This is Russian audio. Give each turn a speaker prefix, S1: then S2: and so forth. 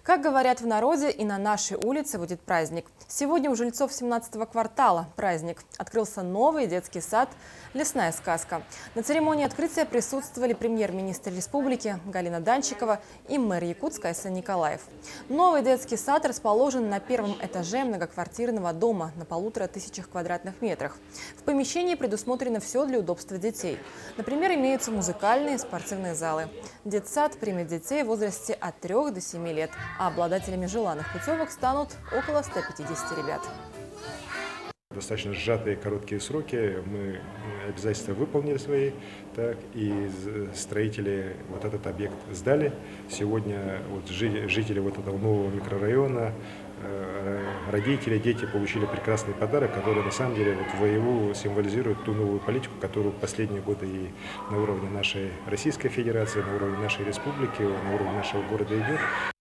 S1: Как говорят в народе, и на нашей улице будет праздник. Сегодня у жильцов 17-го квартала праздник. Открылся новый детский сад «Лесная сказка». На церемонии открытия присутствовали премьер-министр республики Галина Данчикова и мэр Якутска Айсан Николаев. Новый детский сад расположен на первом этаже многоквартирного дома на 1500 квадратных метрах. В помещении предусмотрено все для удобства детей. Например, имеются музыкальные и спортивные залы. Детсад примет детей в возрасте от 3 до 7 лет, а обладателями желанных путевок станут около 150 ребят.
S2: Достаточно сжатые короткие сроки, мы обязательства выполнили свои, так, и строители вот этот объект сдали. Сегодня вот жители вот этого нового микрорайона, родители, дети получили прекрасный подарок, который на самом деле вот воеву символизирует ту новую политику, которую в последние годы и на уровне нашей Российской Федерации, на уровне нашей республики, на уровне нашего города идет.